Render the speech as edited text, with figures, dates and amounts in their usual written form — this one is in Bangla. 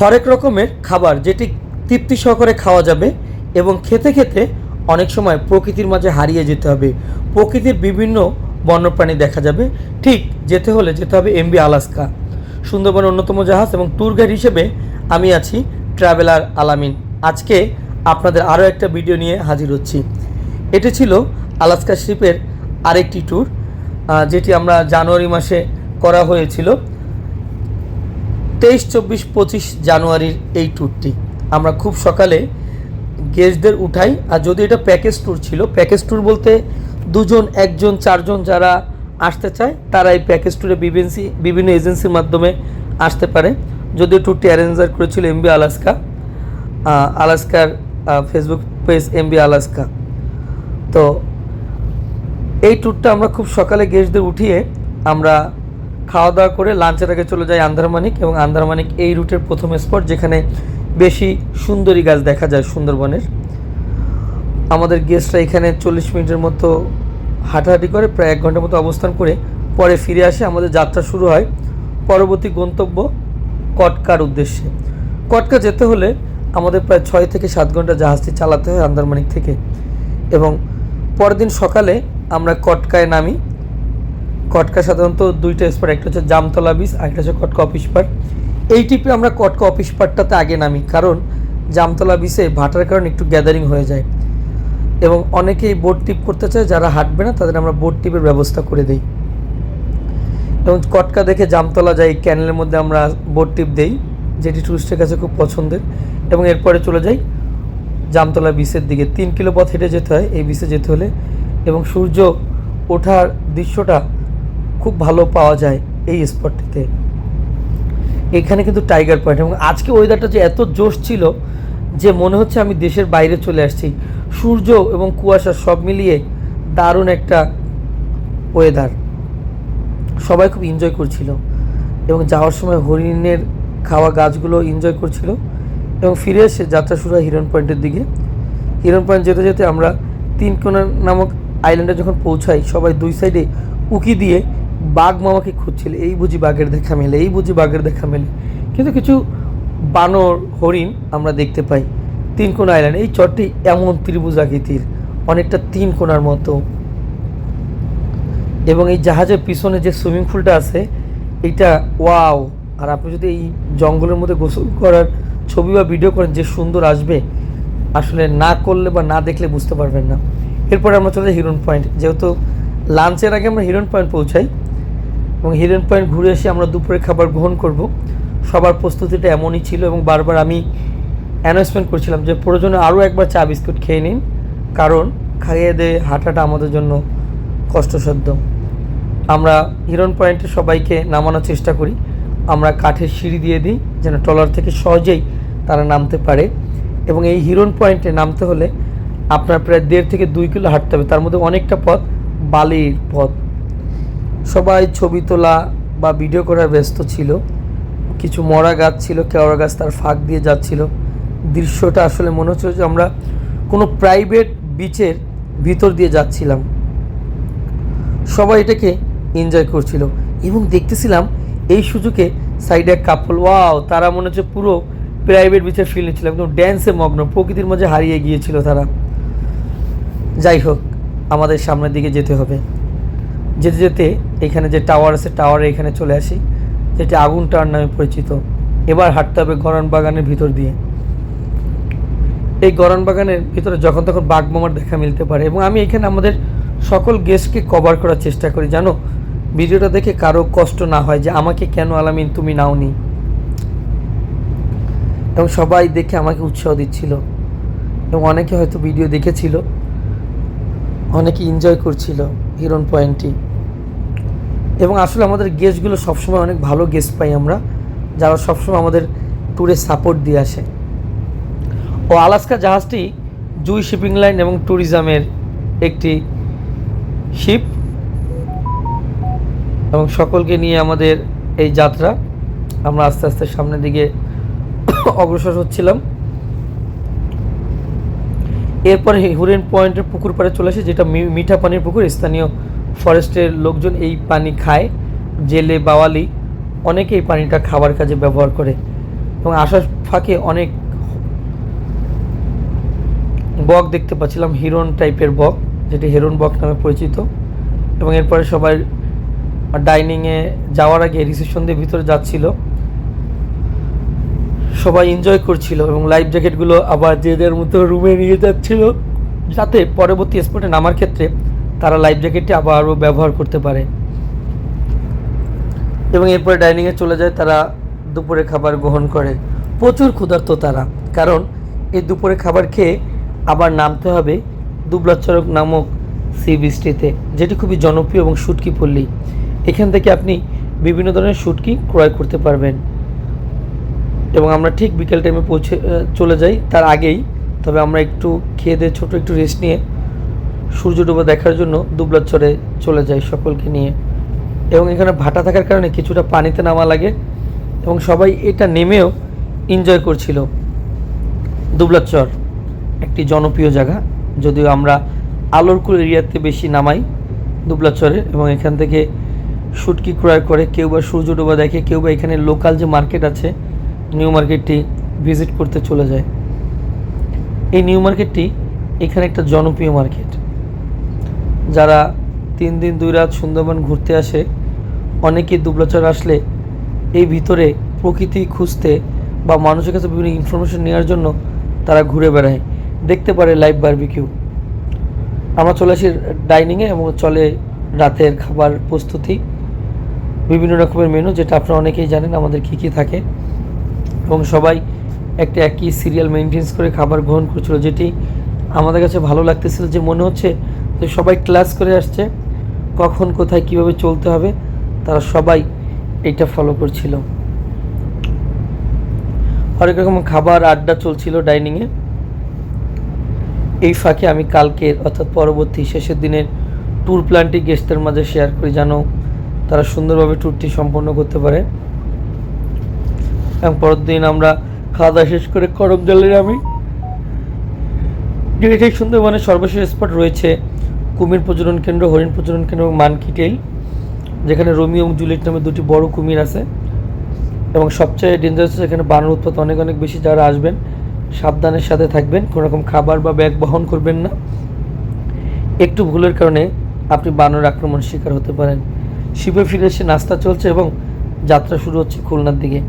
হরেক রকমের খাবার যেটি তৃপ্তি সহকারে খাওয়া যাবে এবং খেতে খেতে অনেক সময় প্রকৃতির মাঝে হারিয়ে যেতে হবে। প্রকৃতির বিভিন্ন বন্যপ্রাণী দেখা যাবে। ঠিক যেতে হলে যেতে হবে এমবি আলাস্কা, সুন্দরবনের অন্যতম জাহাজ এবং ট্যুর গাইড হিসেবে আমি আছি ট্রাভেলার আলামিন। আজকে আপনাদের আরও একটা ভিডিও নিয়ে হাজির হচ্ছি। এটি ছিল আলাস্কা শিপের আরেকটি ট্যুর, যেটি আমরা জানুয়ারি মাসে করা হয়েছিল। 23, 24, 25 জানুয়ারির এই ট্যুরটি আমরা খুব সকালে গেস্টদের উঠাই। আর যদি এটা প্যাকেজ ট্যুর ছিল, প্যাকেজ ট্যুর বলতে 2 জন 1 জন 4 জন যারা আসতে চায় তারা এই প্যাকেজ ট্যুরে বিভিন্ন এজেন্সির মাধ্যমে আসতে পারে। যদিও ট্যুরটি অ্যারেঞ্জার করেছিল এমবি আলাস্কা, আলাস্কার ফেসবুক পেজ এমবি আলাস্কা। তো এই ট্যুরটা আমরা খুব সকালে গেস্টদের উঠিয়ে আমরা খাওয়া দাওয়া করে লাঞ্চের আগে চলে যাই আন্দারমানিক, এবং আন্দারমানিক এই রুটের প্রথম স্পট যেখানে বেশি সুন্দরী গাছ দেখা যায় সুন্দরবনের। আমাদের গেস্টরা এখানে 40 মিনিটের মতো হাঁটাহাঁটি করে, প্রায় 1 ঘন্টার মতো অবস্থান করে পরে ফিরে আসে। আমাদের যাত্রা শুরু হয় পরবর্তী গন্তব্য কটকার উদ্দেশ্যে। কটকা যেতে হলে আমাদের প্রায় 6 থেকে 7 ঘন্টা জাহাজটি চালাতে হয় আন্দারমানিক থেকে, এবং পরের দিন সকালে আমরা কটকায় নামি। কটকা সাধারণত 2টা স্পট, একটা হচ্ছে জামতলা বিচ আর একটা হচ্ছে কটকা অফিস পার্ক। এই ট্রিপে আমরা কটকা অফিস পার্কটাতে আগে নামি, কারণ জামতলা বিচে ভাটার কারণে একটু গ্যাদারিং হয়ে যায় এবং অনেকেই বোট ট্রিপ করতে চায়। যারা হাঁটবে না তাদের আমরা বোট ট্রিপের ব্যবস্থা করে দিই, এবং কটকা দেখে জামতলা যাই, ক্যানেলের মধ্যে আমরা বোট ট্রিপ দেই, যেটি টুরিস্টের কাছে খুব পছন্দের। এবং এরপরে চলে যাই জামতলা বিচের দিকে। 3 কিলো পথ হেঁটে যেতে হয় এই বিচে যেতে হলে, এবং সূর্য ওঠার দৃশ্যটা খুব ভালো পাওয়া যায় এই স্পটটিতে। এখানে কিন্তু টাইগার পয়েন্ট, এবং আজকে ওয়েদারটা যে এত জোশ ছিল যে মনে হচ্ছে আমি দেশের বাইরে চলে আসছি। সূর্য এবং কুয়াশা সব মিলিয়ে দারুণ একটা ওয়েদার, সবাই খুব এনজয় করছিল। এবং যাওয়ার সময় হরিণের খাওয়া গাছগুলো এনজয় করছিল, এবং ফিরে এসে যাত্রা শুরু হয় হিরন পয়েন্টের দিকে। হিরন পয়েন্ট যেতে যেতে আমরা 3 কোনা নামক আইল্যান্ডে যখন পৌঁছাই, সবাই 2 সাইডে উকি দিয়ে বাঘ মামাকে খুঁজছিল, এই বুঝি বাঘের দেখা মেলে, এই বুঝি বাঘের দেখা মেলে। কিন্তু কিছু বানর হরিণ আমরা দেখতে পাই 3 কোনা আইল্যান্ড। এই চরটি এমন ত্রিভুজ আকৃতির, অনেকটা 3 কোনার মতো, এবং এই জাহাজের পিছনে যে সুইমিং পুলটা আছে এইটা ওয়াও। আর আপনি যদি এই জঙ্গলের মধ্যে গোসল করার ছবি বা ভিডিও করেন, যে সুন্দর আসবে, আসলে না করলে বা না দেখলে বুঝতে পারবেন না। এরপরে আমরা চলে যাই হিরন পয়েন্ট। যেহেতু লাঞ্চের আগে আমরা হিরন পয়েন্ট পৌঁছাই, এবং হিরন পয়েন্ট ঘুরে এসে আমরা দুপুরের খাবার গ্রহণ করব। সবার প্রস্তুতিটা এমনই ছিল, এবং বারবার আমি অ্যানাউন্সমেন্ট করছিলাম যে প্রয়োজনে আরও একবার চা বিস্কুট খেয়ে নিন, কারণ খাইয়ে দিয়ে হাঁটাটা আমাদের জন্য কষ্টসাধ্য। আমরা হিরন পয়েন্টে সবাইকে নামানোর চেষ্টা করি। আমরা কাঠের সিঁড়ি দিয়ে দিই যেন ট্রলার থেকে সহজেই তারা নামতে পারে। এবং এই হিরন পয়েন্টে নামতে হলে আপনার প্রায় 1.5 থেকে 2 কিলো হাঁটতে হবে, তার মধ্যে অনেকটা পথ বালির পথ। সবাই ছবি তোলা বা ভিডিও করার ব্যস্ত ছিল। কিছু মরা গাছ ছিল, কেওড়া গাছ তার ফাঁক দিয়ে যাচ্ছিল। দৃশ্যটা আসলে মনে হচ্ছিল যে আমরা কোনো প্রাইভেট বিচের ভিতর দিয়ে যাচ্ছিলাম। সবাই এটাকে এনজয় করছিল, এবং দেখতেছিলাম এই সুযোগে সাইডে এক কাপল, ওয়াও, তারা মনে হচ্ছে পুরো প্রাইভেট বিচের ফিল নিচ্ছিল, একদম ড্যান্সে মগ্ন, প্রকৃতির মাঝে হারিয়ে গিয়েছিল তারা। যাই হোক, আমাদের সামনের দিকে যেতে হবে। যেতে যেতে এখানে যে টাওয়ার আছে, টাওয়ারে এখানে চলে আসি, যেটি আগুন টাওয়ার নামে পরিচিত। এবার হাঁটতে হবে গরন বাগানের ভিতর দিয়ে। এই গরন বাগানের ভিতরে যখন তখন বাঘ মামার দেখা মিলতে পারে, এবং আমি এখানে আমাদের সকল গেস্টকে কভার করার চেষ্টা করি, জানো, ভিডিওটা দেখে কারো কষ্ট না হয় যে আমাকে কেন আলামিন তুমি নাওনি। এবং সবাই দেখে আমাকে উৎসাহ দিচ্ছিল, এবং অনেকে হয়তো ভিডিও দেখেছিল, অনেকে এনজয় করছিল হিরন পয়েন্টটি। এবং আসলে আমাদের গেস্টগুলো সবসময় অনেক ভালো গেস্ট পাই আমরা, যারা সবসময় আমাদের ট্যুরে সাপোর্ট দিয়ে আসে। ও আলাস্কা জাহাজটি জুই শিপিং লাইন এবং ট্যুরিজমের একটি শিপ, এবং সকলকে নিয়ে আমাদের এই যাত্রা। আমরা আস্তে আস্তে সামনের দিকে অগ্রসর হচ্ছিলাম। এরপরে হিরন পয়েন্টের পুকুর পাড়ে চলে আসে, যেটা মিঠা পানির পুকুর। স্থানীয় ফরেস্টের লোকজন এই পানি খায়, জেলে বাওয়ালি অনেকে এই পানিটা খাবার কাজে ব্যবহার করে। এবং আসার ফাঁকে অনেক বক দেখতে পাচ্ছিলাম, হিরন টাইপের বক, যেটি হেরন বক নামে পরিচিত। এবং এরপরে সবাই ডাইনিংয়ে যাওয়ার আগে রিসেপশন দিয়ে ভিতরে যাচ্ছিল, সবাই এনজয় করছিল এবং লাইফ জ্যাকেটগুলো আবার যে যার মতো রুমে নিয়ে যাচ্ছিল, যাতে পরবর্তী স্পটে নামার ক্ষেত্রে তারা লাইফ জ্যাকেটটি আবারও ব্যবহার করতে পারে। এবং এরপরে ডাইনিংয়ে চলে যায়, তারা দুপুরে খাবার গ্রহণ করে। প্রচুর ক্ষুধার্ত তারা, কারণ এই দুপুরে খাবার খেয়ে আবার নামতে হবে দুবলাচরক নামক সি বিচটিতে, যেটি খুবই জনপ্রিয় এবং শুটকি পল্লী। এখান থেকে আপনি বিভিন্ন ধরনের শুটকি ক্রয় করতে পারবেন। এবং আমরা ঠিক বিকেল টাইমে চলে যাই তার আগেই, তবে আমরা একটু খেয়ে দিয়ে ছোটো একটু রেস্ট নিয়ে সূর্য ডোবা দেখার জন্য দুবলাচরে চলে যাই সকলকে নিয়ে। এবং এখানে ভাটা থাকার কারণে কিছুটা পানিতে নামা লাগে এবং সবাই এটা নেমেও এনজয় করছিল। দুবলাচর একটি জনপ্রিয় জায়গা, যদিও আমরা আলোরকুল এরিয়াতে বেশি নামাই দুবলাচরে, এবং এখান থেকে শুটকি ক্রয় করে কেউ বা সূর্য ডোবা দেখে, কেউ বা এখানে লোকাল যে মার্কেট আছে নিউ মার্কেটটি ভিজিট করতে চলে যায়। এই নিউ মার্কেটটি এখানে একটা জনপ্রিয় মার্কেট। যারা 3 দিন 2 রাত সুন্দরবন ঘুরতে আসে, অনেকেই দুবলাচর আসলে এই ভিতরে প্রকৃতি খুঁজতে বা মানুষের কাছে বিভিন্ন ইনফরমেশন নেওয়ার জন্য তারা ঘুরে বেড়ায়, দেখতে পারে লাইভ বারবিকিউ। আমরা চলে আসি ডাইনিংয়ে এবং চলে রাতের খাবার প্রস্তুতি, বিভিন্ন রকমের মেনু, যেটা আপনারা অনেকেই জানেন আমাদের কী কী থাকে। এবং সবাই একটা একই সিরিয়াল মেনটেন্স করে খাবার গ্রহণ করছিল, যেটি আমাদের কাছে ভালো লাগতেছিল, যে মনে হচ্ছে যে সবাই ক্লাস করে আসছে, কখন কোথায় কিভাবে চলতে হবে তারা সবাই এইটা ফলো করছিল। হরেক রকম খাবার আড্ডা চলছিল ডাইনিংয়ে। এই ফাঁকে আমি কালকের অর্থাৎ পরবর্তী শেষের দিনের ট্যুর প্ল্যানটি গেস্টদের মাঝে শেয়ার করি, যেন তারা সুন্দরভাবে ট্যুরটি সম্পন্ন করতে পারে। এবং পরের দিন আমরা খাওয়া দাওয়া শেষ করে করমজলের আমি যেটি সুন্দরবনের সর্বশেষ স্পট রয়েছে কুমির প্রজনন কেন্দ্র, হরিণ প্রজনন কেন্দ্র এবং মানকি টেইল, যেখানে রোমিও এবং জুলিয়েট নামে 2টি বড় কুমির আছে। এবং সবচেয়ে ডেঞ্জারাস এখানে বানর উৎপাত অনেক অনেক বেশি। যারা আসবেন সাবধানের সাথে থাকবেন, কোনো রকম খাবার বা ব্যাগ বহন করবেন না, একটু ভুলের কারণে আপনি বানর আক্রমণ শিকার হতে পারেন। শিবে ফিরে এসে নাস্তা চলছে এবং যাত্রা শুরু হচ্ছে খুলনার দিকে।